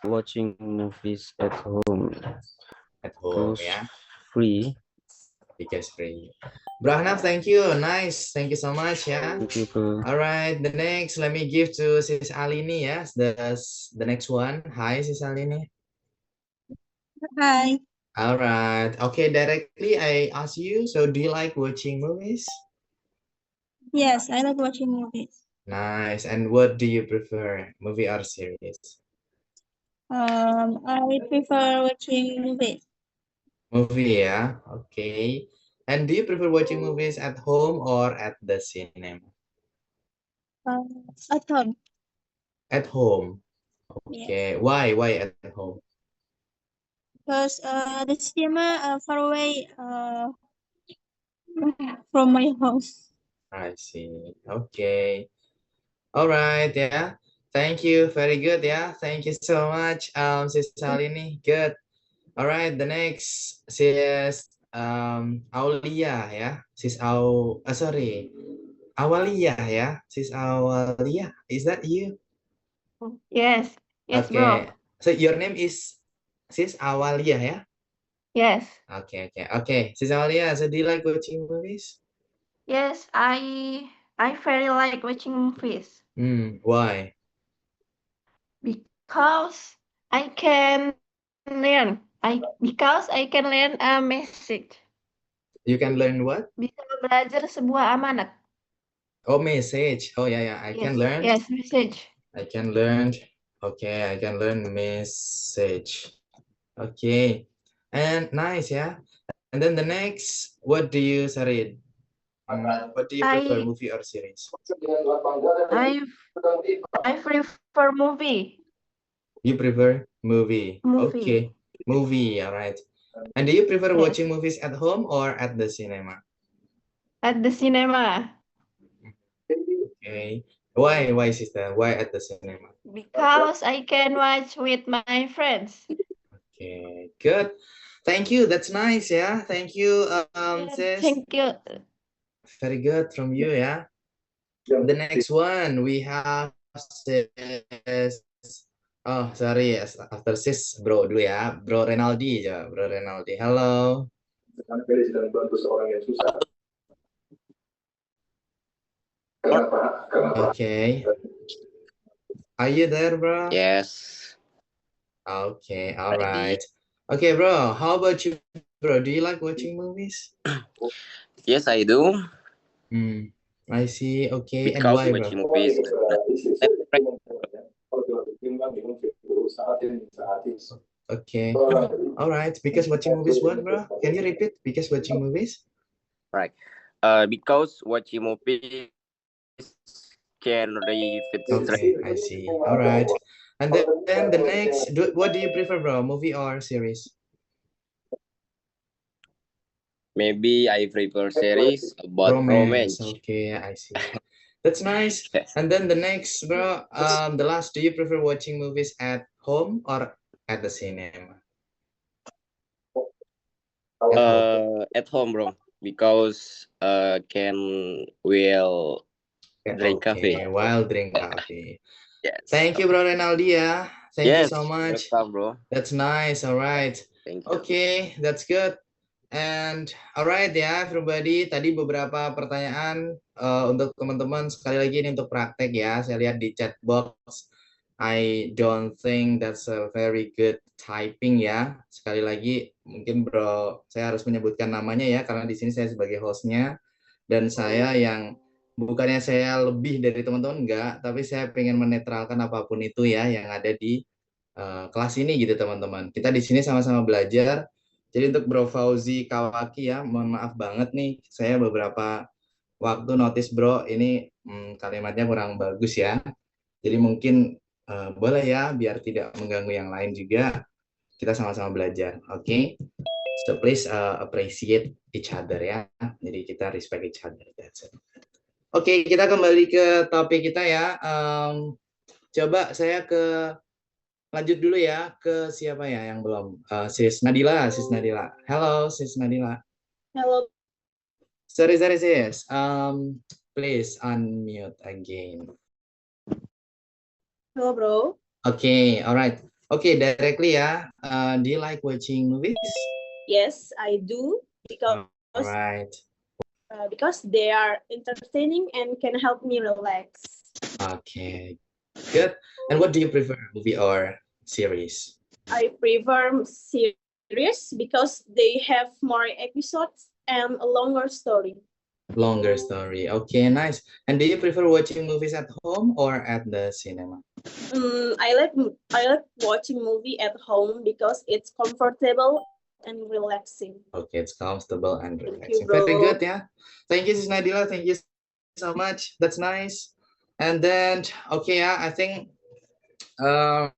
watching movies at home At home, because yeah, free. because free. Brahnaf, thank you. Nice. Thank you so much, yeah. Thank you, bro. All right, the next, let me give to Sis Alini, yes. The next one. Hi, Sis Alini. Hi. All right. Okay, directly I ask you, so do you like watching movies? Yes, I like watching movies. Nice. And what do you prefer, movie or series? I prefer watching movies. Movie, yeah. Okay. And do you prefer watching movies at home or at the cinema? At home. At home. Yes. Okay. Why? Why at home? Because the cinema far away from my house. I see. Okay. All right. Yeah. Thank you. Very good. Yeah. Thank you so much. Sis Salini. Good. All right. The next sis Aulia. Yeah. Sorry. Awalia. Yeah. Sis Awalia. Is that you? Yes. Yes, bro. Okay. So your name is Sis Awalia. Yeah. Yes. Okay. Okay. Okay. Sis Awalia. So do you like watching movies? Yes, I very like watching movies Why? because I can learn. Because I can learn a message. You can learn what? Bisa belajar sebuah amanat. Oh, message. Oh, yeah, yeah. I Yes. can learn. Yes, message. I can learn. Okay, I can learn message. Okay. And nice, yeah. And then the next, what do you, sorry, what do you prefer, I movie or series? I I prefer movie. You prefer movie. Movie. Okay. Movie, all right. And do you prefer Yes. watching movies at home or at the cinema? At the cinema. Okay. Why, sister? Why at the cinema? Because I can watch with my friends. Okay, good. Thank you. That's nice, yeah. Thank you, Yes, sis. thank you. Very good from you, yeah. The next one we have sis. Oh, sorry. After sis, bro dulu ya. Bro Renaldi ya. Bro Renaldi. Halo. Okay. Are you there, bro? Yes. Okay, all Ready. right. Okay, bro. How about you, bro? Do you like watching movies? Yes, I do. I see. Okay, and Because why, bro? watching movies. Okay. All right. Because watching movies, what, bro? Can you repeat? Because watching movies? Right. Because watching movies can relieve stress. Okay, I see. All right. And then the next, what do you prefer, bro? Movie or series? Maybe I prefer series about Romance. romance. Okay, I see. That's nice. Yes. And then the next, bro, the last, do you prefer watching movies at home or at the cinema? At home. At home, bro. Because can will drink Okay, coffee. while drink coffee. Yes. Thank you, bro Renaldi. Yeah. Thank you so Yes. much. Welcome, bro. That's nice. All right. Thank you. Okay, that's good. And alright ya everybody, tadi beberapa pertanyaan untuk teman-teman, sekali lagi ini untuk praktek ya. Saya lihat di chat box. I don't think that's a very good typing ya. Sekali lagi mungkin bro, saya harus menyebutkan namanya ya karena di sini saya sebagai hostnya dan saya yang bukannya saya lebih dari teman-teman enggak, tapi saya pengen menetralkan apapun itu ya yang ada di kelas ini gitu teman-teman. Kita di sini sama-sama belajar. Jadi untuk Bro Fauzi Kawaki ya, mohon maaf banget nih, saya beberapa waktu notice Bro ini kalimatnya kurang bagus ya. Jadi mungkin boleh ya, biar tidak mengganggu yang lain juga, kita sama-sama belajar, oke? So please appreciate each other ya. Jadi kita respect each other. That's it. Oke, kita kembali ke topik kita ya. Coba saya lanjut dulu ya ke siapa ya yang belum? Sis Nadila, Sis Nadila. Hello, Sis Nadila. Hello. Sorry, sis. Please unmute again. Hello, bro. Okay, all right. Okay, directly ya. Do you like watching movies? Yes, I do Alright. because they are entertaining and can help me relax. Okay. Good. And what do you prefer, movie or series? I prefer series because they have more episodes and a longer story. Longer story. Okay, nice. And do you prefer watching movies at home or at the cinema? I like watching movie at home because it's comfortable and relaxing. Okay, it's comfortable and Thank you, relaxing. bro. Very good, yeah. Thank you, Sis Nadila. Thank you so much. That's nice. And then, okay ya, I think um,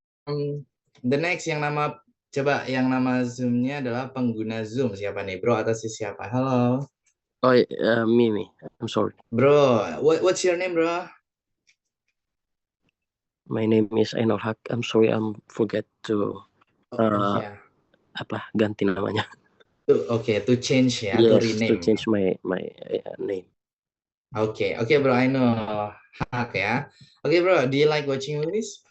the next yang nama coba yang nama Zoom-nya adalah pengguna Zoom. Siapa nih, bro atau si siapa? Halo, Oh, me. I'm sorry. bro. What's your name, bro? My name is Ainul Haq. I'm sorry, I'm forget to Yeah. apa ganti namanya. Okay, to change ya, to Yes, rename. to change my name. Okay, bro. I know Haq ya. Okay, bro. Do you like watching movies?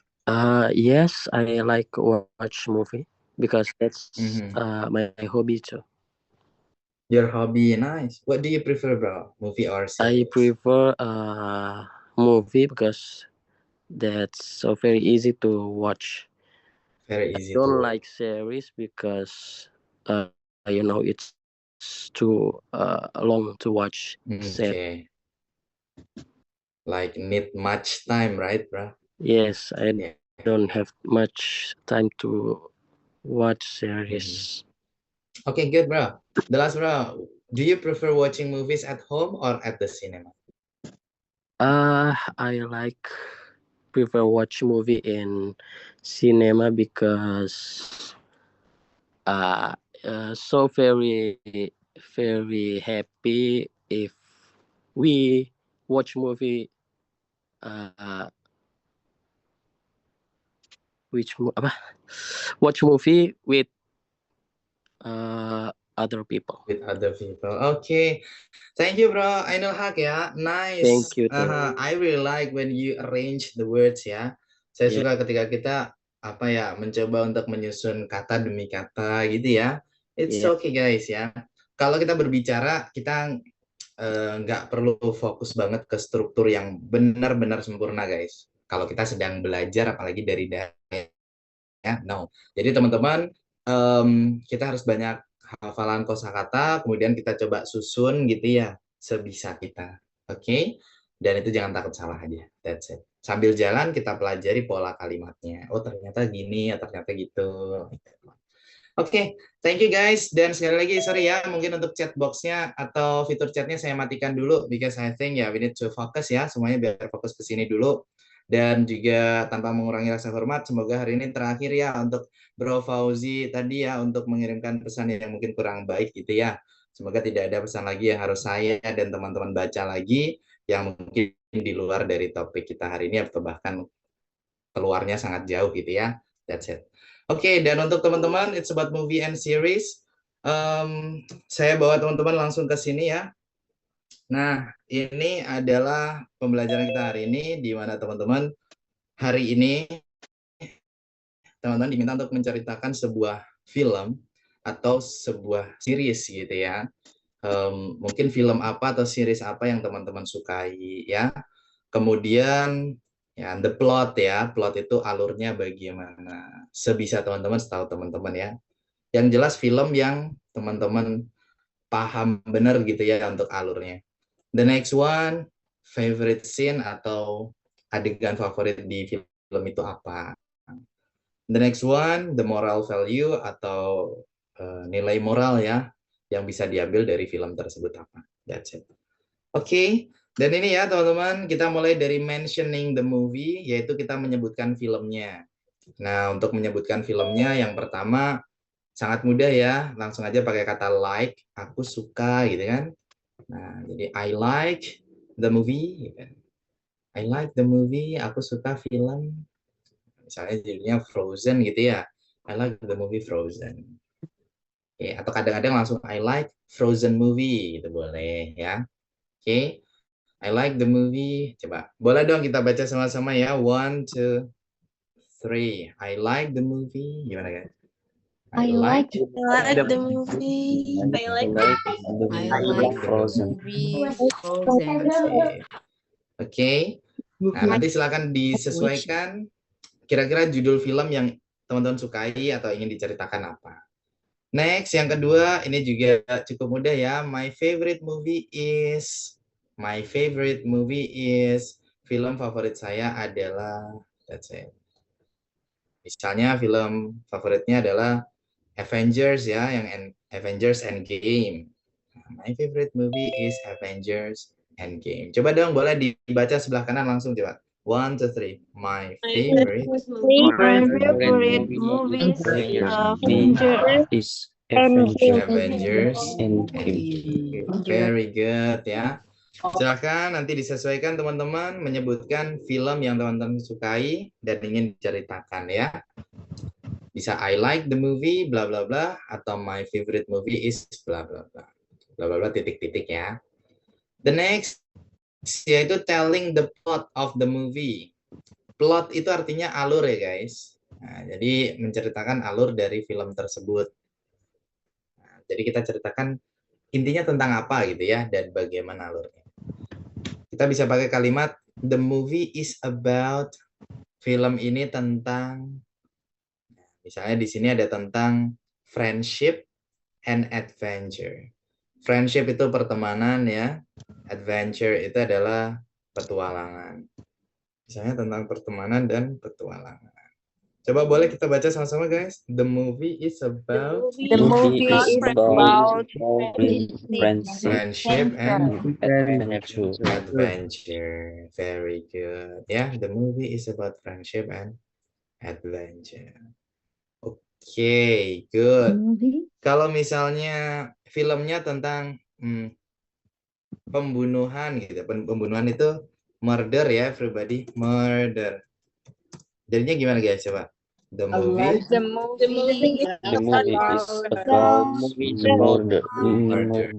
Yes, I like watch movie because that's Mhm. my hobby too. Your hobby, nice. What do you prefer, bro? Movie or I series? prefer movie because that's so very easy to watch. Very easy Don't to. like series because it's too long to watch. Okay. Like need much time, right, bro? Yes, I Yeah. don't have much time to watch series. Okay, good, bro. The last, bro. Do you prefer watching movies at home or at the cinema? I prefer watch movie in cinema because so very happy if we watch movie watch movie with other people. With other people. Okay. Thank you, bro. I know Hak ya. Nice. Thank you too. I really like when you arrange the words ya. Saya Yeah. suka ketika kita mencoba untuk menyusun kata demi kata gitu ya. It's Yeah. okay guys ya. Kalau kita berbicara kita nggak perlu fokus banget ke struktur yang benar-benar sempurna guys. Kalau kita sedang belajar apalagi dari ya, no. Jadi teman-teman kita harus banyak hafalan kosakata, kemudian kita coba susun gitu ya sebisa kita. Oke? Dan itu jangan takut salah aja. That's it. Sambil jalan kita pelajari pola kalimatnya. Oh, ternyata gini, ya ternyata gitu. Oke, thank you guys. Dan sekali lagi sorry ya, mungkin untuk chat box-nya atau fitur chatnya saya matikan dulu because I think we need to focus ya, semuanya biar fokus ke sini dulu. Dan juga tanpa mengurangi rasa hormat, semoga hari ini terakhir ya untuk Bro Fauzi tadi ya untuk mengirimkan pesan yang mungkin kurang baik gitu ya. Semoga tidak ada pesan lagi yang harus saya dan teman-teman baca lagi yang mungkin di luar dari topik kita hari ini atau bahkan keluarnya sangat jauh gitu ya. That's it. Oke, dan untuk teman-teman, it's about movie and series. Saya bawa teman-teman langsung ke sini ya. Nah, ini adalah pembelajaran kita hari ini, di mana teman-teman hari ini teman-teman diminta untuk menceritakan sebuah film atau sebuah series gitu ya. Mungkin film apa atau series apa yang teman-teman sukai ya. Kemudian ya the plot ya, plot itu alurnya bagaimana. Sebisa teman-teman, setahu teman-teman ya. Yang jelas film yang teman-teman paham benar gitu ya untuk alurnya. The next one, favorite scene atau adegan favorit di film itu apa? The next one, the moral value atau nilai moral ya yang bisa diambil dari film tersebut apa. That's it. Oke, dan ini ya teman-teman, kita mulai dari mentioning the movie, yaitu kita menyebutkan filmnya. Nah, untuk menyebutkan filmnya yang pertama sangat mudah ya, langsung aja pakai kata like, aku suka gitu kan. Nah, jadi I like the movie, gitu. I like the movie, aku suka film. Misalnya judulnya Frozen gitu ya. I like the movie Frozen. Oke, atau kadang-kadang langsung I like Frozen movie, gitu boleh ya. Oke, I like the movie. Coba, boleh dong kita baca sama-sama ya. 1, 2, 3. I like the movie. Gimana guys? I like I like the movie. I like I like the Frozen. movie Frozen. Oke. Nah, nanti silakan disesuaikan kira-kira judul film yang teman-teman sukai atau ingin diceritakan apa. Next, yang kedua, ini juga cukup mudah ya. My favorite movie is film favorit saya adalah, that's it. Misalnya film favoritnya adalah Avengers ya, yang Avengers Endgame. My favorite movie is Avengers Endgame. Coba dong, boleh dibaca sebelah kanan langsung coba. 1, 2, 3. My favorite. my favorite movie is Avengers Is Avengers Endgame. Very good ya. Silakan nanti disesuaikan teman-teman menyebutkan film yang teman-teman sukai dan ingin diceritakan ya. Bisa I like the movie bla bla bla atau my favorite movie is bla bla bla. Bla bla bla titik-titik ya. The next yaitu telling the plot of the movie. Plot itu artinya alur ya guys. Nah, jadi menceritakan alur dari film tersebut. Nah, jadi kita ceritakan intinya tentang apa gitu ya dan bagaimana alurnya. Kita bisa pakai kalimat the movie is about. Film ini tentang, misalnya di sini ada tentang friendship and adventure. Friendship itu pertemanan ya. Adventure itu adalah petualangan. Misalnya tentang pertemanan dan petualangan. Coba boleh kita baca sama-sama guys. The movie is about The movie is about friendship and Adventure. adventure. Very good. Ya, the movie is about friendship and adventure. Oke, good. Kalau misalnya filmnya tentang pembunuhan gitu. Pembunuhan itu murder ya, everybody. Murder. Jadinya gimana guys? Coba. The movie. The movie is The movie is about murder.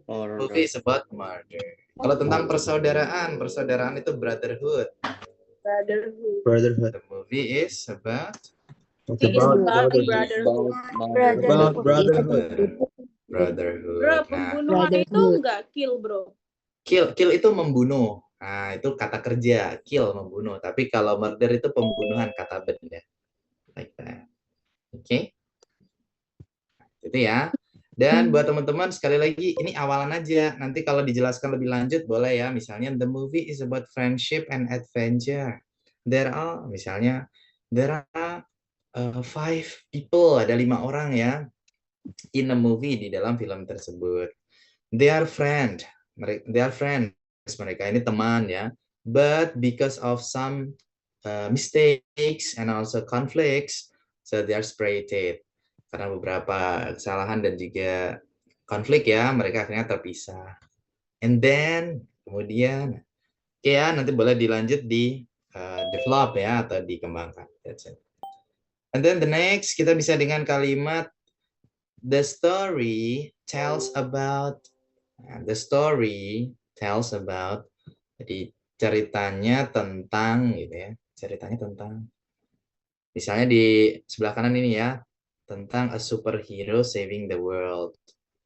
Movie is about murder. Kalau tentang persaudaraan, persaudaraan itu brotherhood. Brotherhood. The movie is about brotherhood. Bro, Nah, pembunuhan itu enggak kill, bro. kill itu membunuh. Nah, itu kata kerja, kill membunuh. Tapi kalau murder itu pembunuhan kata benda. Like that. Oke. Itu ya. Dan buat teman-teman sekali lagi ini awalan aja. Nanti kalau dijelaskan lebih lanjut boleh ya. Misalnya the movie is about friendship and adventure. There are 5 people, ada 5 orang ya. In a movie, di dalam film tersebut. They are friends. Mereka ini teman ya. But because of some mistakes and also conflicts, so they are separated. Karena beberapa kesalahan dan juga konflik ya, mereka akhirnya terpisah. And then kemudian ya nanti boleh dilanjut di develop ya atau dikembangkan. That's it. And then the next kita bisa dengan kalimat the story tells about. The story tells about. Jadi ceritanya tentang gitu ya. Ceritanya tentang. Misalnya di sebelah kanan ini ya, tentang a superhero saving the world.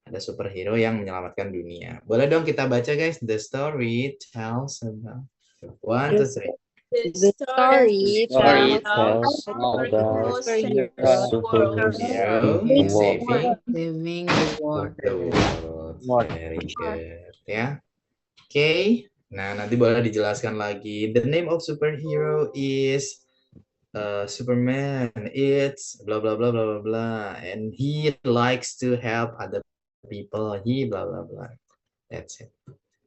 Ada superhero yang menyelamatkan dunia. Boleh dong kita baca guys. The story tells about. 1, 2, 3. The story Story tells tells about Superhero Saving the world. the world. Very good. Ya. Oke. Nah, nanti boleh dijelaskan lagi. The name of superhero is Superman. It's blah blah blah blah blah blah. And he likes to help other people. He blah blah blah. That's it.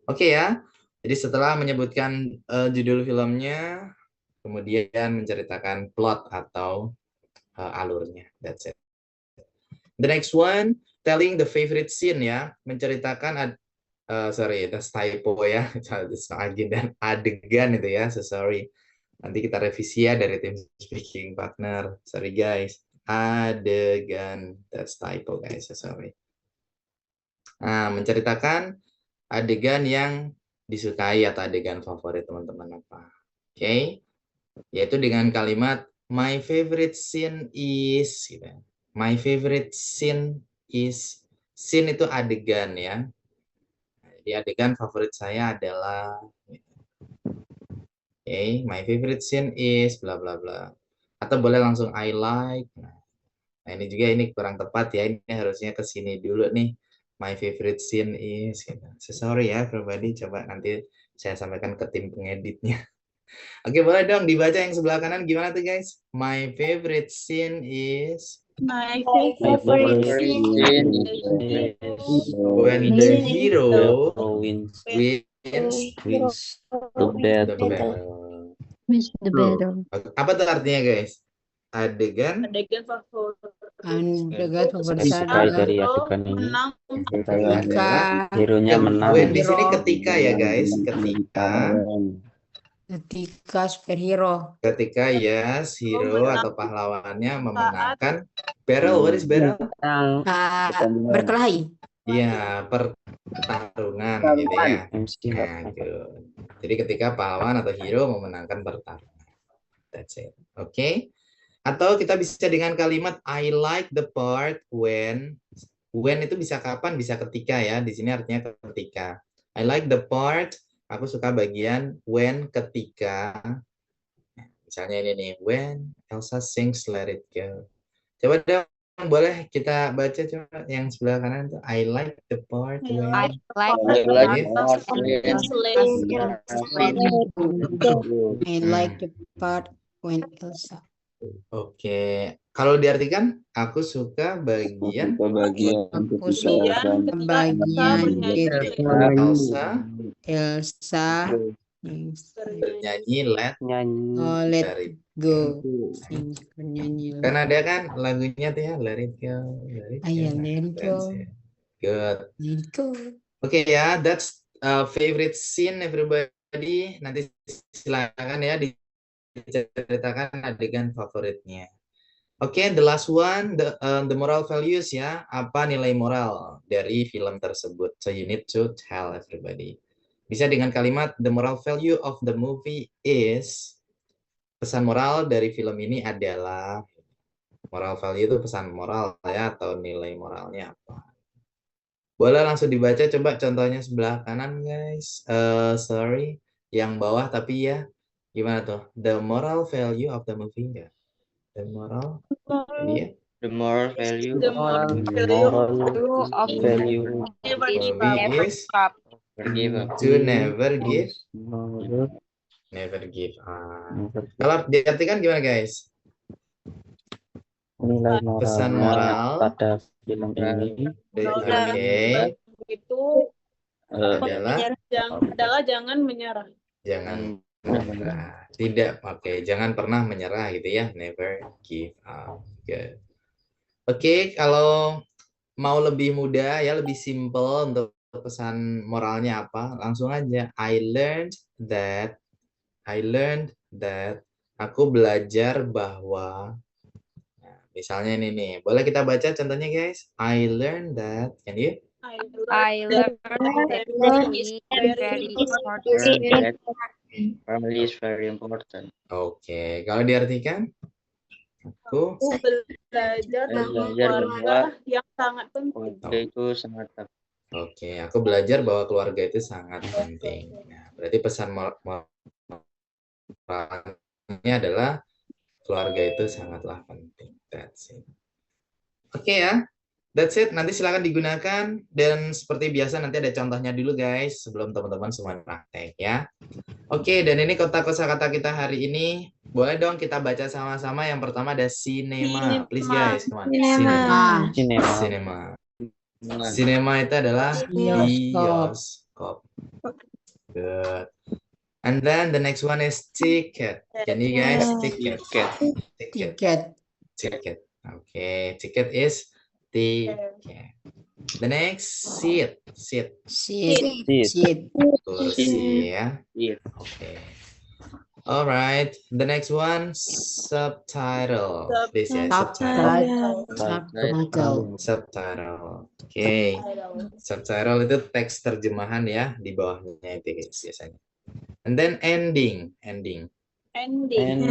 Oke ya. Jadi setelah menyebutkan judul filmnya, kemudian menceritakan plot atau alurnya. That's it. The next one, telling the favorite scene ya, menceritakan that's typo ya, dan adegan itu ya, so sorry. Nanti kita revisi ya dari tim speaking partner. Sorry guys, adegan, that's typo guys, so sorry. Nah, menceritakan adegan yang disukai atau adegan favorit teman-teman apa. Oke. Yaitu dengan kalimat my favorite scene is gitu. My favorite scene is, scene itu adegan ya. Jadi adegan favorit saya adalah my favorite scene is bla bla bla. Atau boleh langsung I like. Nah, ini juga ini kurang tepat ya. Ini harusnya ke sini dulu nih. My favorite scene is gitu. So, sorry ya everybody, coba nanti saya sampaikan ke tim pengeditnya. Oke, boleh dong dibaca yang sebelah kanan gimana tuh guys? My favorite scene is My My favorite favorite scene scene is is when the hero wins wins the the battle. battle. Miss the battle. Apa tuh artinya guys? Adegan adegan favorit Adegan favorit Saya saya suka adalah dari adegan ini. menang ketika Hero-nya menang. when di sini ketika ya guys, ketika superhero ketika yes hero atau pahlawannya memenangkan battle. What is battle? berkelahi. Iya, pertarungan gitu ya. Nah, gitu. Jadi ketika pahlawan atau hero memenangkan pertarungan. That's it. Oke. Atau kita bisa dengan kalimat I like the part when. When itu bisa kapan? Bisa ketika ya. Di sini artinya ketika. I like the part. Aku suka bagian when, ketika. Misalnya ini nih. When Elsa sings Let It Go. Coba dong, boleh kita baca coba yang sebelah kanan tuh. I like the part when. I like I like part I like the part when Elsa. Oke, kalau diartikan aku suka bagian Aku suka bagian ketika Elsa bernyanyi Let let It go. Bernyanyi. Karena ada kan lagunya tuh ya Let It Go, Let It Go. Let it go. That's it. Good. Let it go. Oke ya, that's favorite scene everybody. Nanti silakan ya diceritakan adegan favoritnya. Oke, the last one, the moral values ya. Apa nilai moral dari film tersebut? So you need to tell everybody. Bisa dengan kalimat the moral value of the movie is. Pesan moral dari film ini adalah. Moral value itu pesan moral ya atau nilai moralnya apa? Boleh langsung dibaca, coba contohnya sebelah kanan guys. Sorry, yang bawah tapi ya. Gimana tuh? The moral value of the movie ya. The moral ini ya. The moral value The moral value of value never give Movie up. is forgive up. to never give Kalau diartikan gimana guys? Nilai Pesan moralnya moral pada film ini Oke, Itu adalah jangan menyerah. jangan menyerah. Tidak, oke, jangan pernah menyerah gitu ya. Never give up. Good. Oke, kalau mau lebih mudah ya, lebih simple untuk pesan moralnya apa? Langsung aja. I learned that aku belajar bahwa. Nah, misalnya ini nih, boleh kita baca contohnya guys. I learned that. Can you? I learned that family is very important. Family is very important. Oke, kalau diartikan? Aku Belajar bahwa keluarga yang sangat penting. Keluarga itu sangat penting. Oke, aku belajar bahwa keluarga itu sangat penting. Nah, berarti pesan moralnya adalah keluarga itu sangatlah penting. That's it. Oke ya, that's it. Nanti silakan digunakan dan seperti biasa nanti ada contohnya dulu guys sebelum teman-teman semua praktek ya. Oke, dan ini kosakata kita hari ini. Boleh dong kita baca sama-sama. Yang pertama ada cinema. Please guys, come on. Cinema. Cinema itu adalah bioskop. Good. And then the next one is ticket. Can you guys ticket? Ticket. Okay, ticket is ticket. The next seat. Kursi ya. Okay. Alright. The next one subtitle. This is subtitle. Okay. Subtitle itu teks terjemahan ya di bawahnya itu biasanya. And then ending. Ending.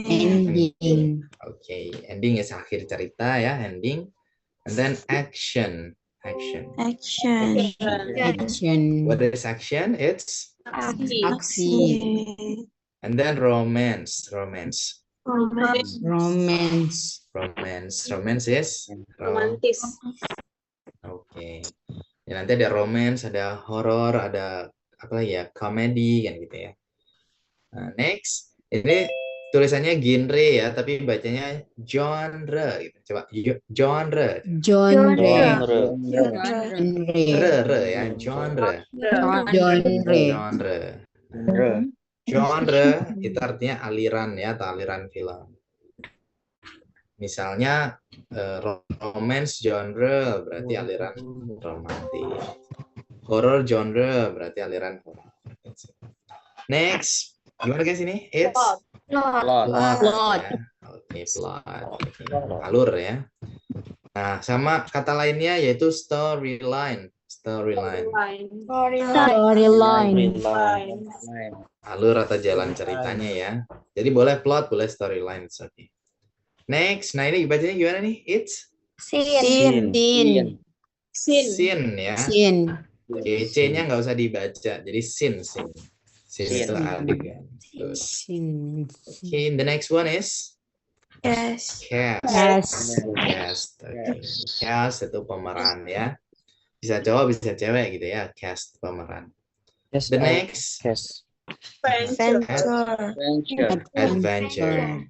Ending. Okay, ending is akhir cerita ya, ending. And then action. Action. Action. Action. What is action? It's Aksi. Aksi. and then romance. Romance. Romance. Romance. Romance. Romance is Romantis. Oke. Ya, nanti ada romance, ada horror, ada apa lagi ya? Komedi kan gitu ya. Nah, next. Ini tulisannya genre ya, tapi bacanya genre gitu. Coba genre. Genre. Re ya, genre. Genre. Genre itu artinya aliran ya, atau aliran film. Misalnya romance genre berarti aliran romantis. Horror genre berarti aliran horror. Next, gimana guys ini? It's plot. Ya. Oke, plot. Alur ya. Nah, sama kata lainnya yaitu storyline. Storyline. Storyline. Alur atau jalan ceritanya ya. Jadi boleh plot, boleh storyline. Oke. Next, nah ini bacanya gimana nih? It's Scene. scene ya. Scene. Oke, C-nya nggak usah dibaca. Jadi scene. Scene itu adegan. Good. Scene. Okay, the next one is Yes. cast. Cast. Okay. Cast itu pemeran ya. Bisa cowok, bisa cewek gitu ya. Cast pemeran. The next adventure.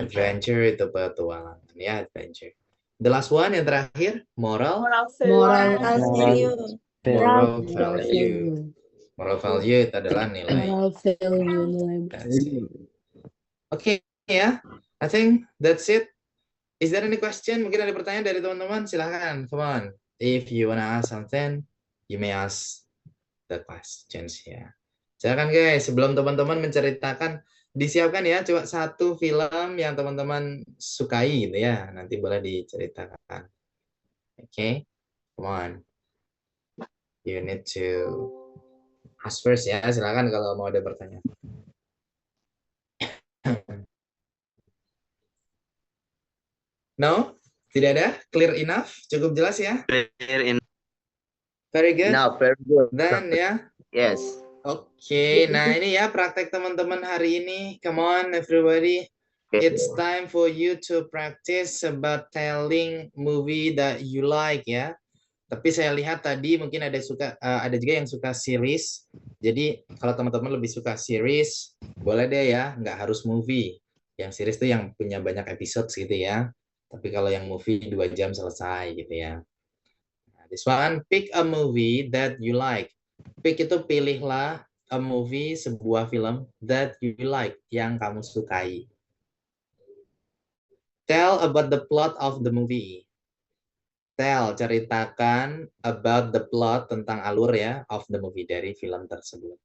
Adventure itu petualangan ya, adventure. The last one yang terakhir moral. Moral Value. Moral value. Moral value itu adalah nilai. Moral value. Oke ya, I think that's it. Is there any question? Mungkin ada pertanyaan dari teman-teman? Silahkan, come on. If you wanna ask something, you may ask the questions ya. Silakan guys, sebelum teman-teman menceritakan, disiapkan ya coba satu film yang teman-teman sukai gitu ya. Nanti boleh diceritakan. Oke, come on. You need to ask first ya. Silakan kalau mau ada pertanyaan. No? Tidak ada? Clear enough? Cukup jelas ya? Very good. Now, very good. Dan ya. Yes. Oke, nah ini ya praktek teman-teman hari ini. Come on everybody. It's time for you to practice about telling movie that you like ya. Tapi saya lihat tadi mungkin ada juga yang suka series. Jadi kalau teman-teman lebih suka series, boleh deh ya, nggak harus movie. Yang series itu yang punya banyak episode gitu ya. Tapi kalau yang movie 2 jam selesai gitu ya. Nah, this one, pick a movie that you like. Pick itu pilihlah a movie, sebuah film that you like, yang kamu sukai. Tell about the plot of the movie. Tell, ceritakan about the plot, tentang alur ya, of the movie, dari film tersebut.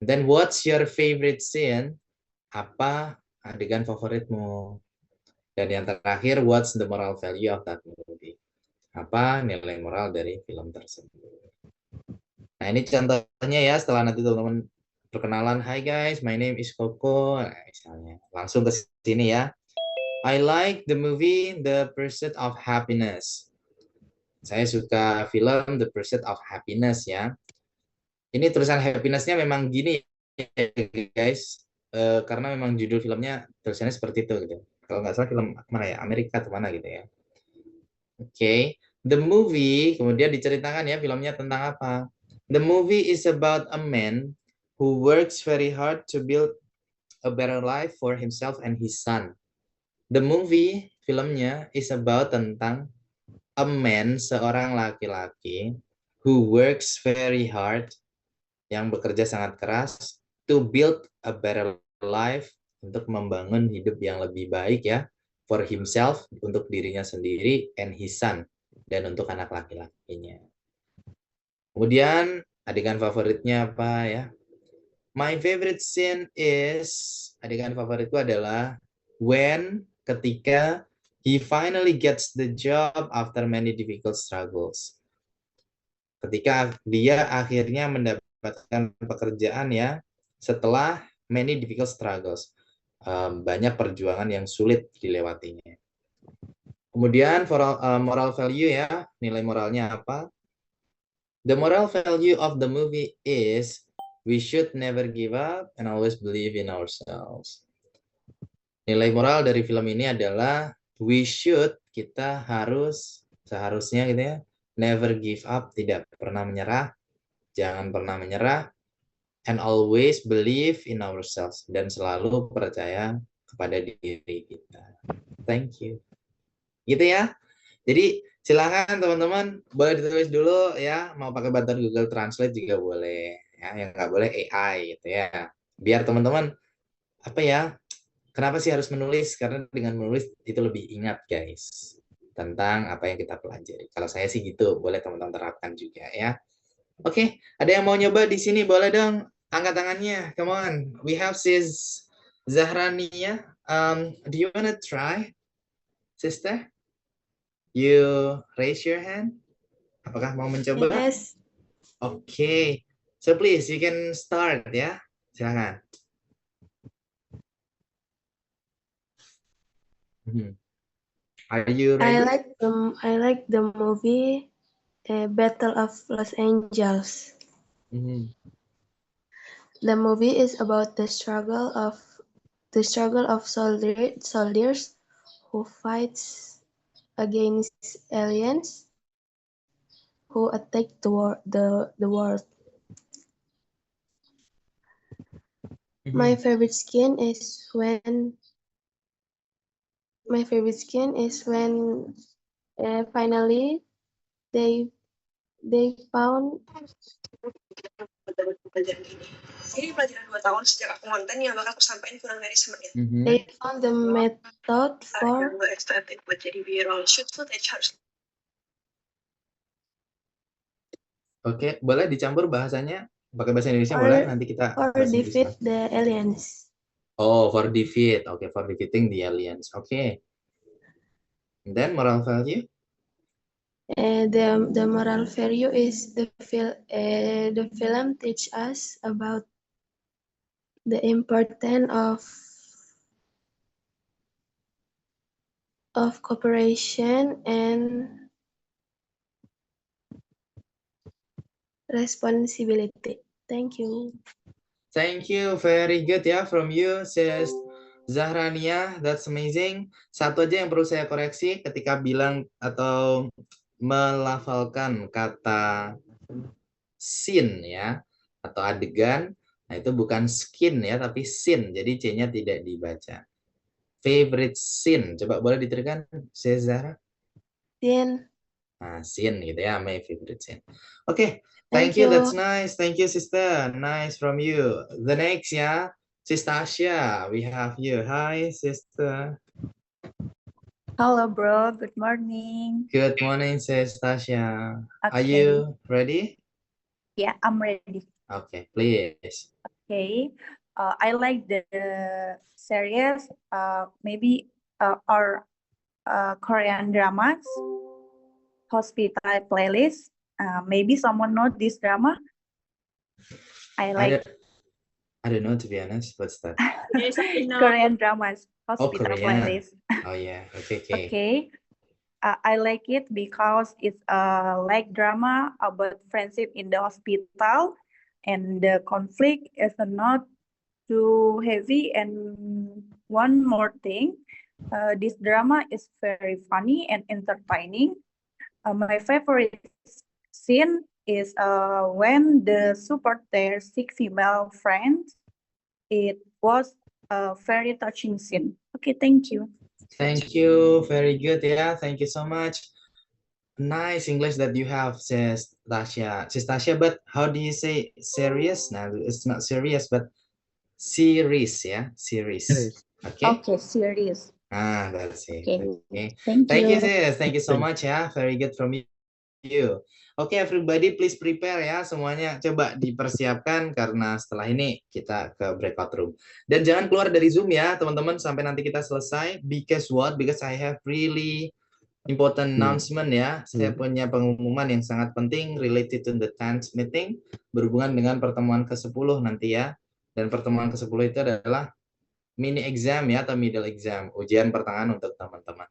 Then what's your favorite scene? Apa adegan favoritmu? Dan yang terakhir, what's the moral value of that movie? Apa nilai moral dari film tersebut? Nah, ini contohnya ya, setelah nanti teman-teman perkenalan, hi guys, my name is Coco, nah, misalnya. Langsung ke sini ya. I like the movie The Pursuit of Happiness. Saya suka film The Pursuit of Happiness ya. Ini tulisan happiness-nya memang gini ya, guys. Karena memang judul filmnya tulisannya seperti itu gitu. Kalau nggak salah film mana ya, Amerika atau mana gitu ya. Oke, the movie kemudian diceritakan ya filmnya tentang apa. The movie is about a man who works very hard to build a better life for himself and his son. The movie filmnya is about tentang a man, seorang laki-laki who works very hard, yang bekerja sangat keras to build a better life, untuk membangun hidup yang lebih baik ya, for himself, untuk dirinya sendiri, and his son, dan untuk anak laki-lakinya. Kemudian adegan favoritnya apa ya? My favorite scene is, adegan favoritku adalah when, ketika he finally gets the job after many difficult struggles. Ketika dia akhirnya mendapatkan pekerjaan ya, setelah many difficult struggles. Banyak perjuangan yang sulit dilewatinya. Kemudian moral value ya, nilai moralnya apa? The moral value of the movie is we should never give up and always believe in ourselves. Nilai moral dari film ini adalah we should, kita harus, seharusnya gitu ya, never give up, tidak pernah menyerah, jangan pernah menyerah, and always believe in ourselves, dan selalu percaya kepada diri kita. Thank you. Gitu ya. Jadi silakan teman-teman, boleh ditulis dulu ya, mau pakai bantuan Google Translate juga boleh ya, yang nggak boleh AI gitu ya. Biar teman-teman apa ya, kenapa sih harus menulis? Karena dengan menulis itu lebih ingat guys tentang apa yang kita pelajari. Kalau saya sih gitu, boleh teman-teman terapkan juga ya. Oke, ada yang mau nyoba di sini, boleh dong angkat tangannya. Come on, we have sis Zahrania. Do you wanna try, sister? You raise your hand. Apakah mau mencoba? Yes. Okay, so please you can start ya. Silakan. Are you ready? I like the movie Battle of Los Angeles. The movie is about the struggle of soldiers who fights against aliens who attack the world. My favorite scene is when finally they found Ini pelajaran 2 tahun sejak aku ngonten yang bakal aku sampaikan kurang dari semenit. they found the method for Yang gue excited buat jadi viral shoot footage harus. Oke, boleh dicampur bahasanya? Pakai bahasa Indonesia boleh? Nanti kita for bahasa Inggris. defeat the aliens. Oh, for defeat. Okay, for defeating the aliens. Okay. And then moral value? The moral value is the film teach us about the importance of cooperation and responsibility. Thank you. Thank you, very good ya from you, sis Zahrania. That's amazing. Satu aja yang perlu saya koreksi ketika bilang atau melafalkan kata scene ya, atau adegan. Nah, itu bukan skin ya, tapi scene. Jadi C-nya tidak dibaca. Favorite scene. Coba boleh diterangkan, sis Zahra? Scene. Nah, scene gitu ya, my favorite scene. Oke. Thank you, that's nice. Thank you, sister. Nice from you. The next, ya, Sis Tasya. We have you. Hi, sister. Hello, bro. Good morning. Good morning, Sis Tasya. Are Okay. you ready? Yeah, I'm ready. Okay, please. Okay. I like the series, maybe or Korean dramas, Hospital Playlist. Maybe someone know this drama. I like I don't know, to be honest. What's that? Korean dramas, Hospital Korean. Playlist. Oh, yeah. Okay. Okay. I like it because it's like drama about friendship in the hospital, and the conflict is not too heavy. And one more thing, this drama is very funny and entertaining. My favorite scene is when the support their sick female friends. It was a very touching scene. Okay, thank you. Thank you. Very good. Yeah, thank you so much. Nice English that you have, Sis Tasya. Sis Tasya, but how do you say serious? No, it's not serious, but series, yeah? Series. Okay? Okay, serious. Ah, that's it. Okay. Okay. Thank you. Sis. Thank you so much, ya. Very good from you. Oke, everybody please prepare ya. Semuanya coba dipersiapkan karena setelah ini kita ke breakout room. Dan jangan keluar dari Zoom ya, teman-teman, sampai nanti kita selesai. Because what? Because I have really important announcement ya. Saya punya pengumuman yang sangat penting related to the 10th meeting, berhubungan dengan pertemuan ke-10 nanti ya. Dan pertemuan ke-10 itu adalah mini exam ya, atau middle exam, ujian pertengahan untuk teman-teman.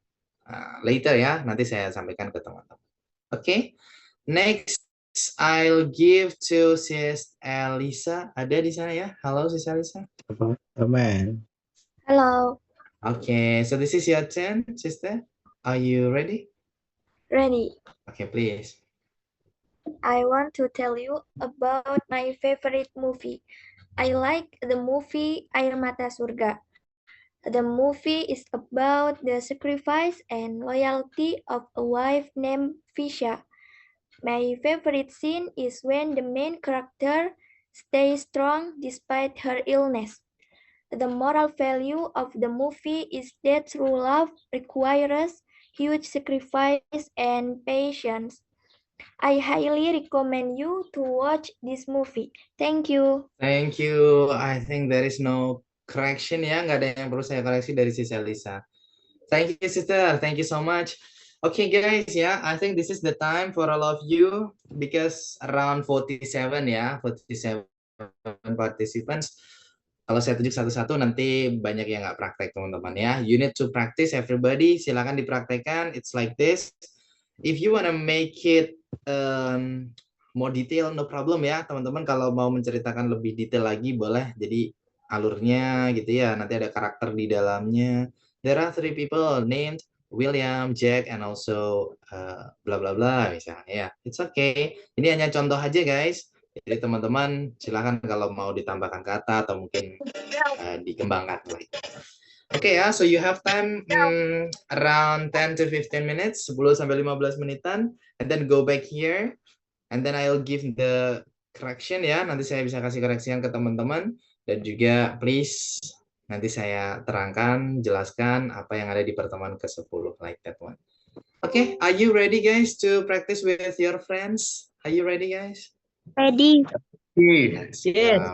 Later ya, nanti saya sampaikan ke teman-teman. Oke, next I'll give to Sis Elisa. Ada di sana ya? Halo Sis Elisa. Amen. Hello, Okay, so this is your turn, sister. Are you ready? ready. Okay, please. I want to tell you about my favorite movie. I like the movie Air Mata Surga. The movie is about the sacrifice and loyalty of a wife named Fisha. My favorite scene is when the main character stays strong despite her illness. The moral value of the movie is that true love requires huge sacrifice and patience. I highly recommend you to watch this movie. Thank you. Thank you. I think there is no correction ya, nggak ada yang perlu saya koreksi dari Sis Elisa. Thank you, sister. Thank you so much. Okay, guys, yeah, I think this is the time for all of you because around 47 ya, 47 participants. Kalau saya tunjuk satu-satu nanti banyak yang nggak praktek teman-teman ya. You need to practice everybody. Silakan dipraktekkan. It's like this. If you wanna make it more detail, no problem ya teman-teman. Kalau mau menceritakan lebih detail lagi boleh. Jadi alurnya gitu ya. Nanti ada karakter di dalamnya. There are 3 people named William, Jack, and also bla bla bla misalnya ya. It's okay. Ini hanya contoh aja guys. Jadi teman-teman silakan kalau mau ditambahkan kata atau mungkin dikembangkan lagi. Okay ya, so you have time around 10 to 15 minutes, 10 sampai 15 menitan, and then go back here, and then I'll give the correction ya. Nanti saya bisa kasih koreksian ke teman-teman, dan juga please nanti saya terangkan, jelaskan apa yang ada di pertemuan ke-10 like that one. Okay, are you ready guys to practice with your friends? Are you ready guys? Ready? Yes. Yes.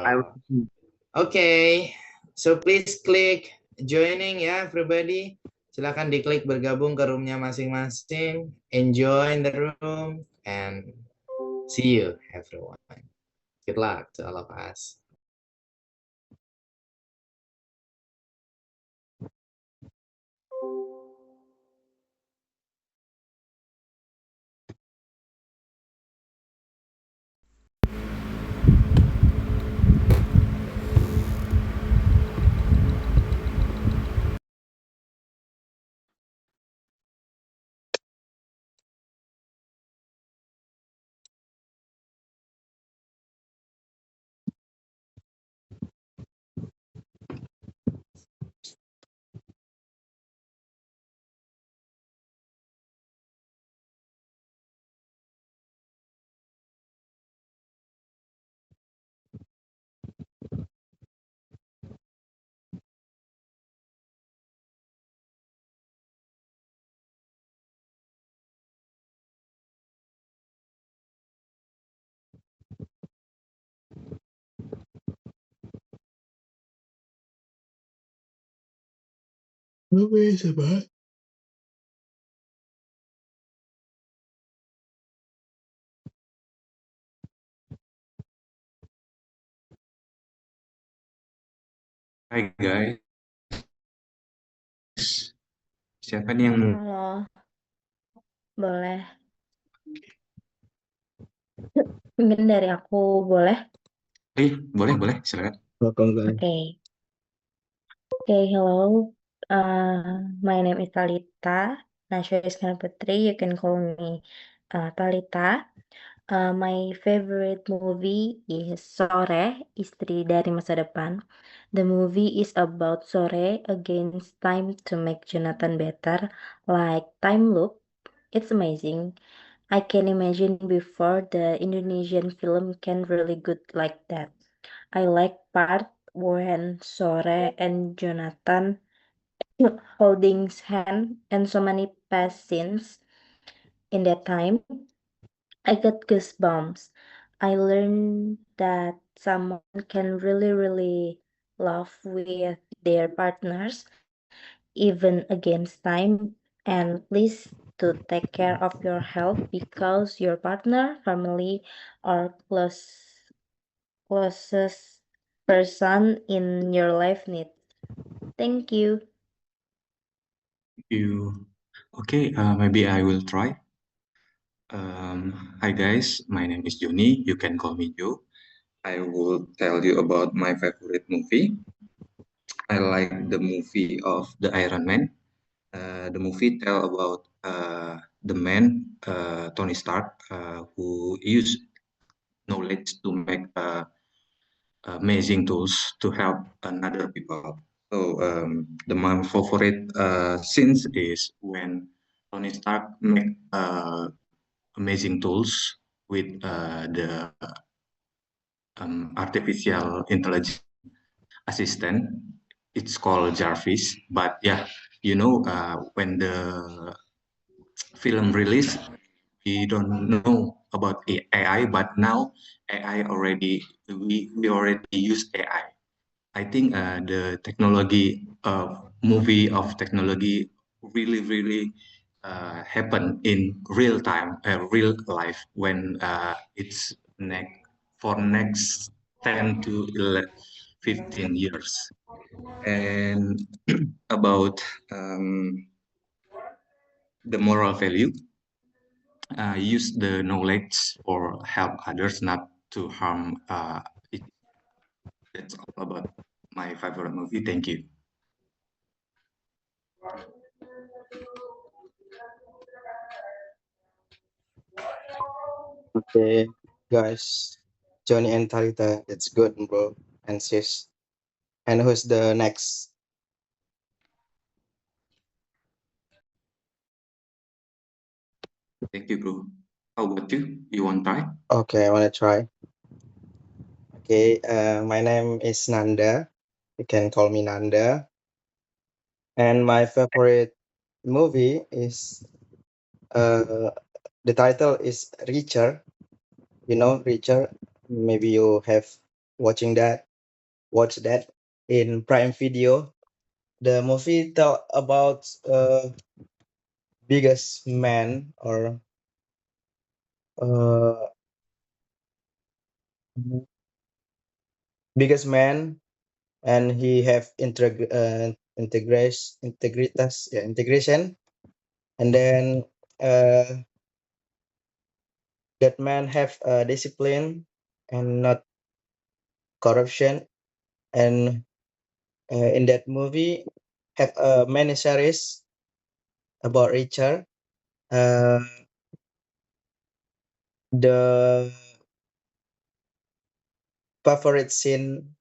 Okay, so please click joining ya everybody. Silakan diklik bergabung ke roomnya masing-masing. Enjoy the room and see you everyone. Good luck to all of us. Hai guys, siapa nih yang mau? Halo, boleh. Mungkin dari aku boleh? Boleh, silakan. Okay. Okay, hello. My name is Talita. Nasha Iskandar Putri. You can call me Talita. My favorite movie is Sore, Istri dari Masa Depan. The movie is about Sore against time to make Jonathan better, like time loop. It's amazing. I can imagine before the Indonesian film can really good like that. I like part when Sore and Jonathan holding hand and so many past scenes in that time. I got goosebumps. I learned that someone can really love with their partners even against time, and please to take care of your health because your partner, family, or closest person in your life needs. Thank you. You. Okay, maybe I will try. Hi guys, my name is Joni. You can call me Joe. I will tell you about my favorite movie. I like the movie of the Iron Man. The movie tell about the man Tony Stark who used knowledge to make amazing tools to help another people. So my favorite scenes is when Tony Stark make amazing tools with the artificial intelligence assistant. It's called Jarvis. But yeah, when the film release, we don't know about AI, but now AI already we already use AI. I think the technology movie of technology really happen in real time, real life when it's for next 10 to 11, 15 years. And about the moral value, use the knowledge for help others, not to harm. That's all about my favorite movie. Thank you. Okay, guys, Johnny and Talita, it's good, bro. And sis. And who's the next? Thank you, bro. How about you? You want to try? Okay, I want to try. Okay, my name is Nanda. You can call me Nanda. And my favorite movie is the title is Reacher. You know Reacher? Maybe you have watching that, watch that in Prime Video. The movie tell about biggest man or uh, biggest man, and he have integration, and then that man have discipline and not corruption, and in that movie have many series about Richard. The favorite scene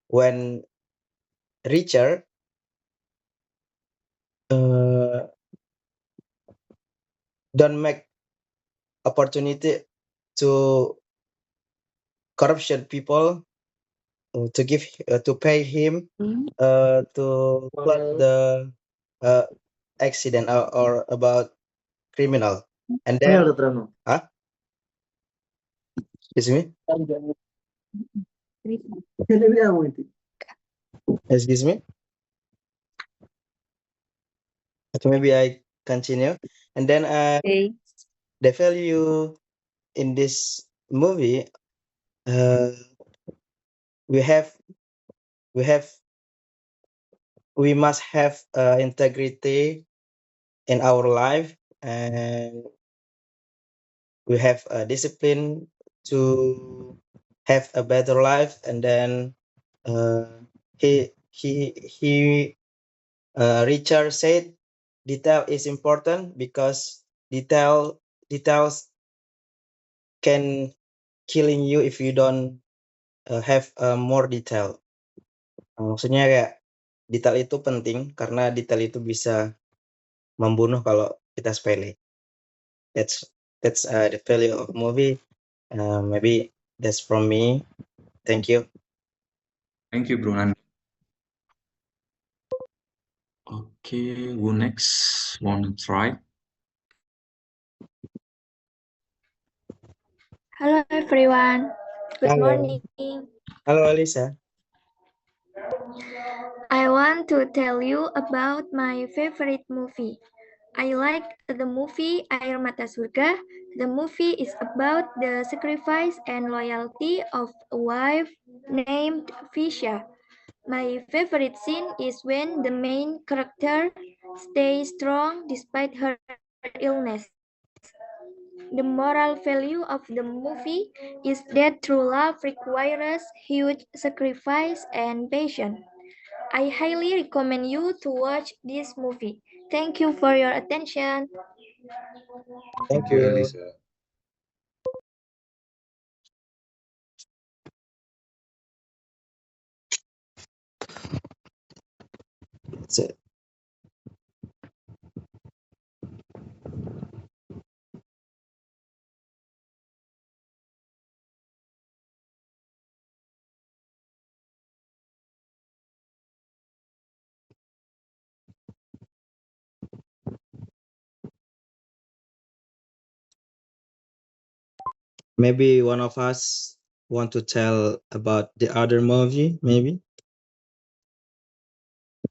when Richard don't make opportunity to corruption people, to give to pay him to plot the accident, or about criminal, and then excuse me excuse me okay, maybe I continue, and then Okay. the value in this movie, we have we have we must have integrity in our life, and we have a discipline to have a better life, and then he Richard said detail is important because details can killing you if you don't have more detail. Maksudnya kayak detail itu penting karena detail itu bisa membunuh kalau kita sepele. That's the value of movie. Maybe that's from me. Thank you. Thank you, Bro Nanda. Okay, who next want to try? Hello everyone. Good Hello. morning. Hello, Alisa. I want to tell you about my favorite movie. I like the movie Air Mata Surga. The movie is about the sacrifice and loyalty of a wife named Fisha. My favorite scene is when the main character stays strong despite her illness. The moral value of the movie is that true love requires huge sacrifice and patience. I highly recommend you to watch this movie. Thank you for your attention. Thank you, you. Elisa. That's it. Maybe one of us want to tell about the other movie, maybe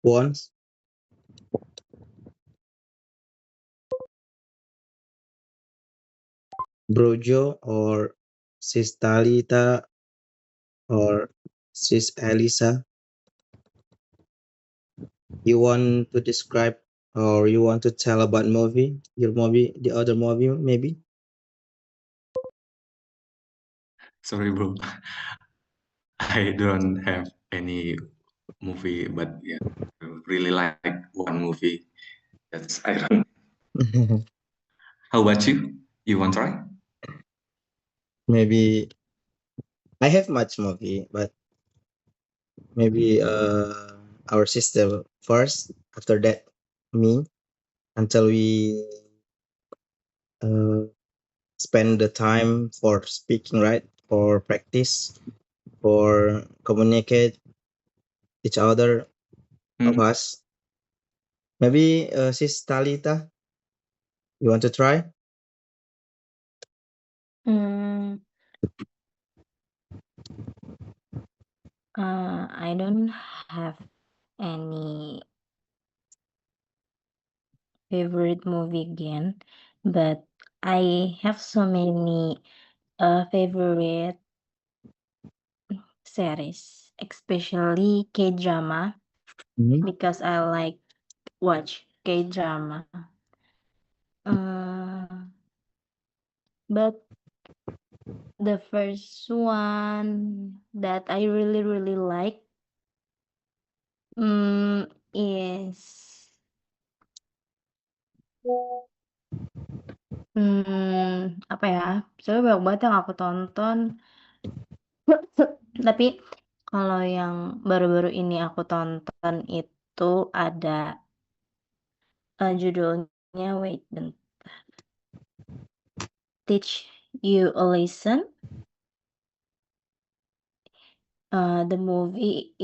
once. Brojo or Sis Talita or Sis Elisa. You want to describe or you want to tell about movie, your movie, the other movie, maybe? Sorry, bro. I don't have any movie, but yeah, I really like one movie. That's Iron Man. How about you? You want to try? Maybe I have much movie, but maybe our sister first. After that, me, until we spend the time for speaking, right? For practice, for communicate each other of us. Maybe Sis Talita, you want to try? I don't have any favorite movie again, but I have so many favorite series, especially K-drama, because I like watch K-drama. But the first one that I really like is apa ya? Soalnya banyak banget yang aku tonton. Tapi kalau yang baru-baru ini aku tonton itu ada judulnya wait bentar. Teach You a Lesson. The movie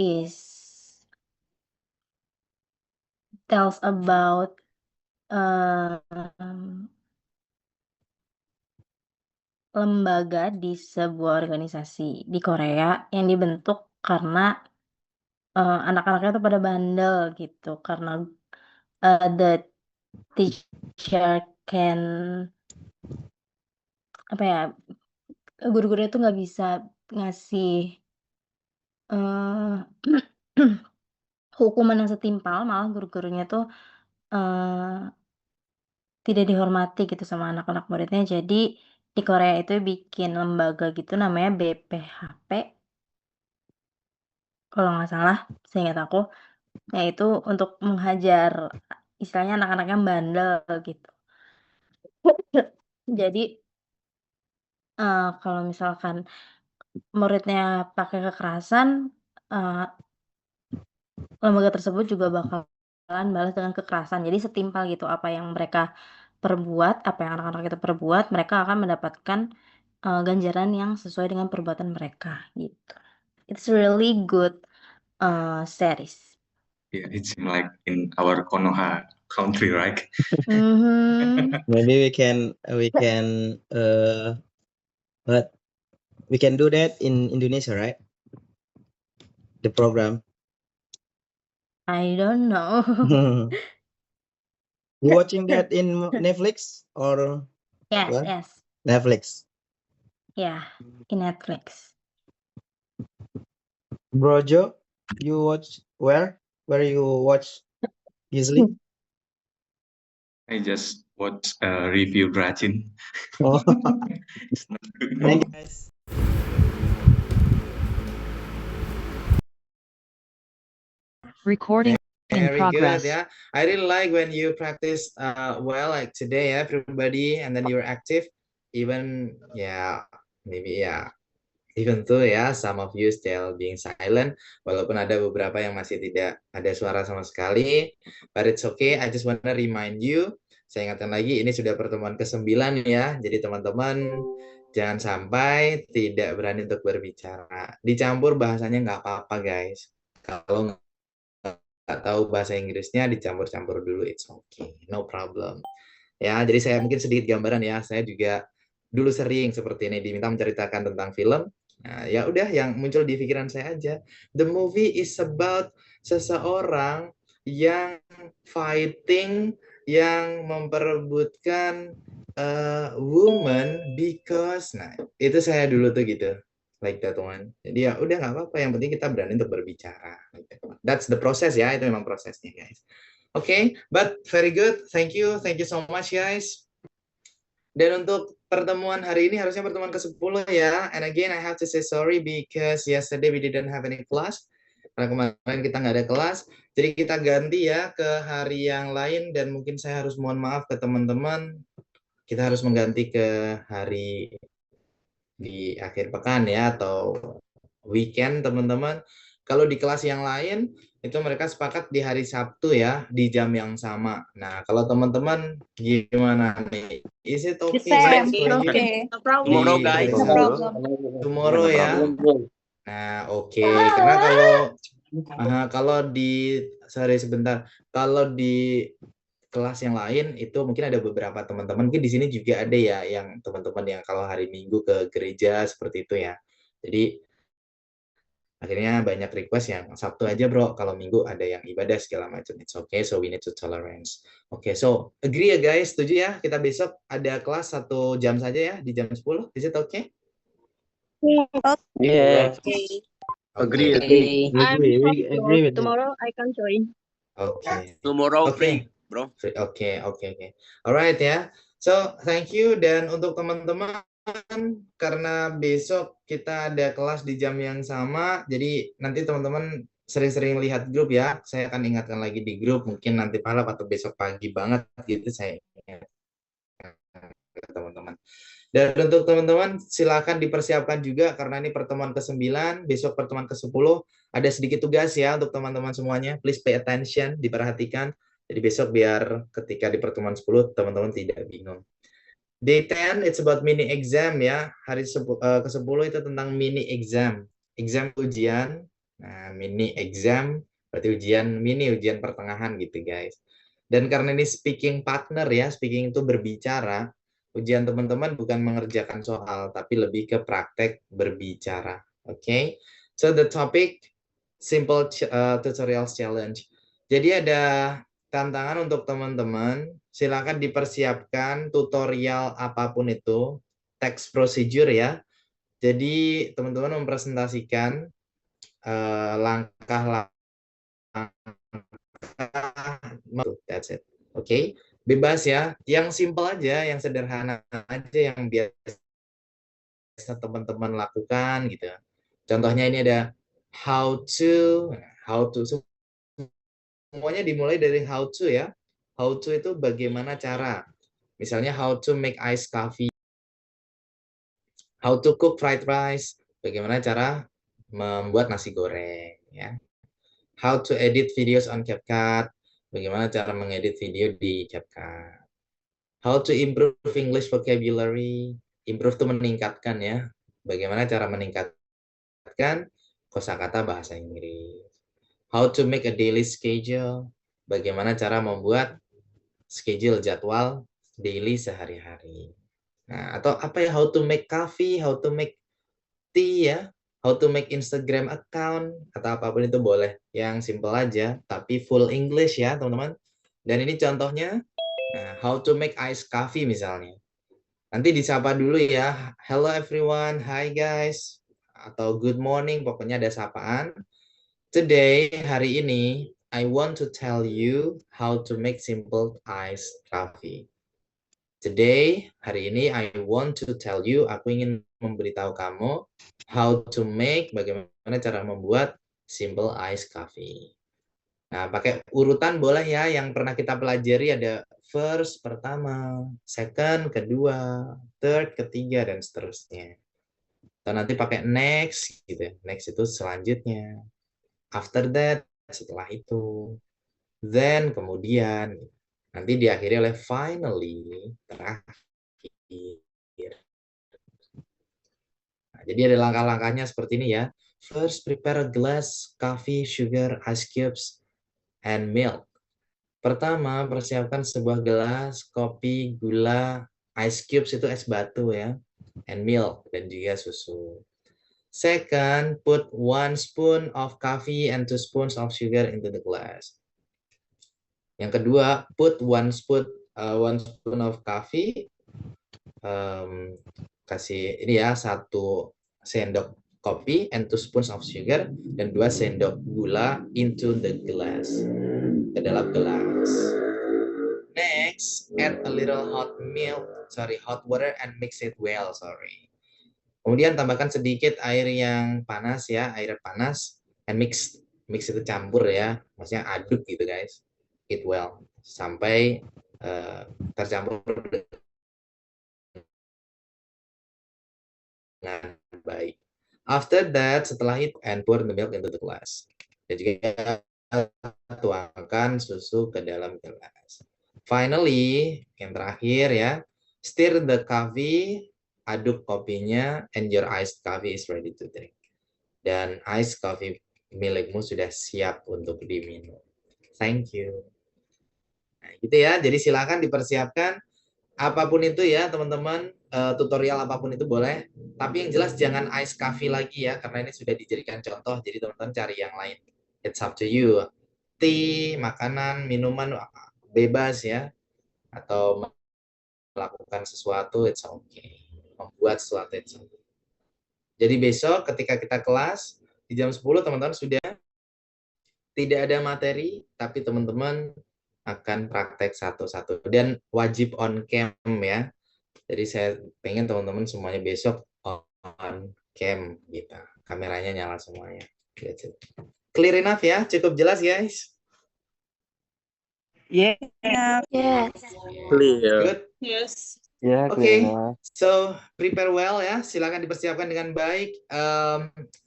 tells about lembaga di sebuah organisasi di Korea yang dibentuk karena anak-anaknya tuh pada bandel gitu karena the teacher can apa ya, guru-gurunya tuh nggak bisa ngasih hukuman yang setimpal, malah guru-gurunya tuh tidak dihormati gitu sama anak-anak muridnya. Jadi di Korea itu bikin lembaga gitu namanya BPHP kalau nggak salah, seingat aku, yaitu untuk menghajar istilahnya anak-anak yang bandel gitu. Jadi kalau misalkan muridnya pakai kekerasan, lembaga tersebut juga bakalan balas dengan kekerasan. Jadi setimpal gitu apa yang mereka perbuat, apa yang anak-anak itu perbuat, mereka akan mendapatkan ganjaran yang sesuai dengan perbuatan mereka gitu. It's really good series. Yeah, it's like in our Konoha country, right? Maybe we can but we can do that in Indonesia, right? The program. I don't know. You watching that in Netflix or Yes, what? yes. Netflix. Yeah, in Netflix. Brojo, you watch where? Where you watch usually? I just watch review Rajin. Oh, It's not good. thank you guys. Recording in Very good, progress. yeah. I really like when you practice well, like today, everybody, and then you're active. Even, maybe even though some of you still being silent, walaupun ada beberapa yang masih tidak ada suara sama sekali, but it's okay. I just wanna remind you, saya ingatkan lagi, ini sudah pertemuan ke-9 ya. Jadi teman-teman jangan sampai tidak berani untuk berbicara. Dicampur bahasanya nggak apa-apa guys. Kalau nggak tahu bahasa Inggrisnya dicampur-campur dulu, it's okay, no problem. Ya, jadi saya mungkin sedikit gambaran ya. Saya juga dulu sering seperti ini diminta menceritakan tentang film. Nah, ya udah yang muncul di pikiran saya aja. The movie is about seseorang yang fighting, yang memperebutkan woman because, nah itu saya dulu tuh gitu, like that one. Jadi ya udah nggak apa-apa, yang penting kita berani untuk berbicara. That's the process ya, itu memang prosesnya guys. Okay, but very good. Thank you so much guys. Dan untuk pertemuan hari ini harusnya pertemuan ke-10 ya. And again I have to say sorry because yesterday we didn't have any class. Karena kemarin kita nggak ada kelas. Jadi kita ganti ya ke hari yang lain dan mungkin saya harus mohon maaf ke teman-teman. Kita harus mengganti ke hari di akhir pekan ya atau weekend teman-teman. Kalau di kelas yang lain itu mereka sepakat di hari Sabtu ya, di jam yang sama. Nah, kalau teman-teman gimana nih? Is it okay? Okay. No problem. Tomorrow guys. No problem. Tomorrow ya. Nah, oke. Karena kalau di kalau di kelas yang lain itu mungkin ada beberapa teman-teman, mungkin di sini juga ada ya yang teman-teman yang kalau hari Minggu ke gereja seperti itu ya. Jadi akhirnya banyak request yang Sabtu aja bro, kalau Minggu ada yang ibadah segala macam. It's okay, so we need to tolerance. Okay, so agree ya guys, setuju ya? Kita besok ada kelas 1 jam saja ya, di jam 10. Is it okay? Yeah. Okay. Agree. Agree with that. Tomorrow I can join. Okay. Tomorrow Okay. free, bro. Okay. Alright ya. So, thank you. Dan untuk teman-teman, karena besok kita ada kelas di jam yang sama, jadi nanti teman-teman sering-sering lihat grup ya. Saya akan ingatkan lagi di grup, mungkin nanti malam atau besok pagi banget gitu saya ingatkan ke teman-teman. Dan untuk teman-teman silakan dipersiapkan juga karena ini pertemuan ke-9, besok pertemuan ke-10, ada sedikit tugas ya untuk teman-teman semuanya. Please pay attention, diperhatikan. Jadi besok biar ketika di pertemuan 10 teman-teman tidak bingung. Day 10 it's about mini exam ya. Hari ke-10 itu tentang mini exam. Exam ujian. Nah, mini exam berarti ujian pertengahan gitu guys. Dan karena ini speaking partner ya, speaking itu berbicara. Ujian teman-teman bukan mengerjakan soal tapi lebih ke praktek berbicara. Okay? So the topic simple tutorial challenge. Jadi ada tantangan untuk teman-teman, silakan dipersiapkan tutorial apapun itu, text procedure ya. Jadi teman-teman mempresentasikan langkah-langkah, that's it. Oke, bebas ya. Yang simple aja, yang sederhana aja, yang biasa teman-teman lakukan gitu. Contohnya ini ada how to. Semuanya dimulai dari how to ya. How to itu bagaimana cara. Misalnya how to make iced coffee. How to cook fried rice. Bagaimana cara membuat nasi goreng ya. How to edit videos on CapCut. Bagaimana cara mengedit video di CapCut. How to improve English vocabulary. Improve itu meningkatkan ya. Bagaimana cara meningkatkan kosakata bahasa Inggris. How to make a daily schedule. Bagaimana cara membuat schedule jadwal daily sehari-hari. Nah, atau apa ya, how to make coffee, how to make tea ya, how to make Instagram account, atau apapun itu boleh. Yang simple aja, tapi full English ya teman-teman. Dan ini contohnya, nah, how to make iced coffee misalnya. Nanti disapa dulu ya. Hello everyone, hi guys. atau good morning, pokoknya ada sapaan. Today, hari ini, I want to tell you how to make simple iced coffee. Today, hari ini, I want to tell you, aku ingin memberitahu kamu how to make, bagaimana cara membuat simple iced coffee. Nah, pakai urutan boleh ya, yang pernah kita pelajari ada first, pertama, second, kedua, third, ketiga, dan seterusnya. Atau nanti pakai next, gitu. Next itu selanjutnya. After that, setelah itu. Then, kemudian. Nanti diakhiri oleh finally, terakhir. Nah, jadi ada langkah-langkahnya seperti ini ya. First, prepare a glass, coffee, sugar, ice cubes, and milk. Pertama, persiapkan sebuah gelas, kopi, gula, ice cubes itu es batu ya, and milk, dan juga susu. Second, put 1 spoon of coffee and 2 spoons of sugar into the glass. Yang kedua, put 1 spoon of coffee, kasih ini ya, 1 sendok kopi and 2 spoons of sugar, dan 2 sendok gula into the glass, ke dalam gelas. Next, add a little hot water and mix it well, Kemudian tambahkan sedikit air yang panas ya, air panas, and mix itu campur ya, maksudnya aduk gitu guys, it well, sampai tercampur dengan baik. After that, setelah itu, and pour the milk into the glass. Dan juga tuangkan susu ke dalam gelas. Finally, yang terakhir ya, stir the coffee, aduk kopinya, and your iced coffee is ready to drink. Dan iced coffee milikmu sudah siap untuk diminum. Thank you. Nah, gitu ya, jadi silakan dipersiapkan. Apapun itu ya teman-teman, tutorial apapun itu boleh. Tapi yang jelas jangan iced coffee lagi ya, karena ini sudah dijadikan contoh. Jadi teman-teman cari yang lain. It's up to you. Tea, makanan, minuman bebas ya. Atau melakukan sesuatu, it's okay. Membuat sesuatu, it's okay. Jadi besok ketika kita kelas, di jam 10 teman-teman sudah tidak ada materi, tapi teman-teman akan praktek satu-satu. Dan wajib on cam ya. Jadi saya pengen teman-teman semuanya besok on cam gitu. Kameranya nyala semuanya. Clear enough ya? Cukup jelas guys? Yeah. Yes. Clear. Good. Yes. Yeah, Okay, so prepare well ya. Silakan dipersiapkan dengan baik.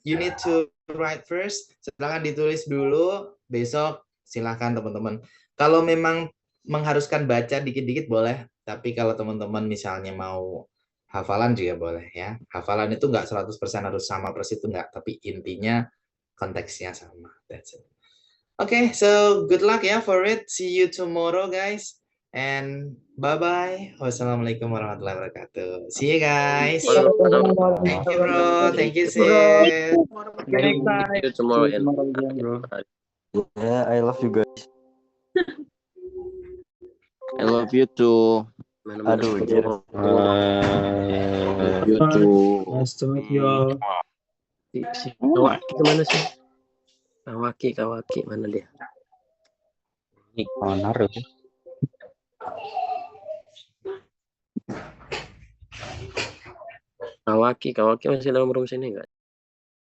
You need to write first. Silakan ditulis dulu. Besok silakan teman-teman. Kalau memang mengharuskan baca dikit-dikit boleh. Tapi kalau teman-teman misalnya mau hafalan juga boleh ya. Hafalan itu nggak 100% harus sama persis itu nggak. Tapi intinya konteksnya sama. That's it. Okay, so good luck ya for it. See you tomorrow guys. And bye-bye. Wassalamualaikum warahmatullahi wabarakatuh. See you guys. Thank you bro. Thank you sis. See you tomorrow and bro. Yeah, I love you guys. I love you too. Aduh, anjir. You too. Nice to meet you all. Si Kawaki kemana sih? Kawaki mana dia? Honor. Kawaki masih dalam room sini enggak?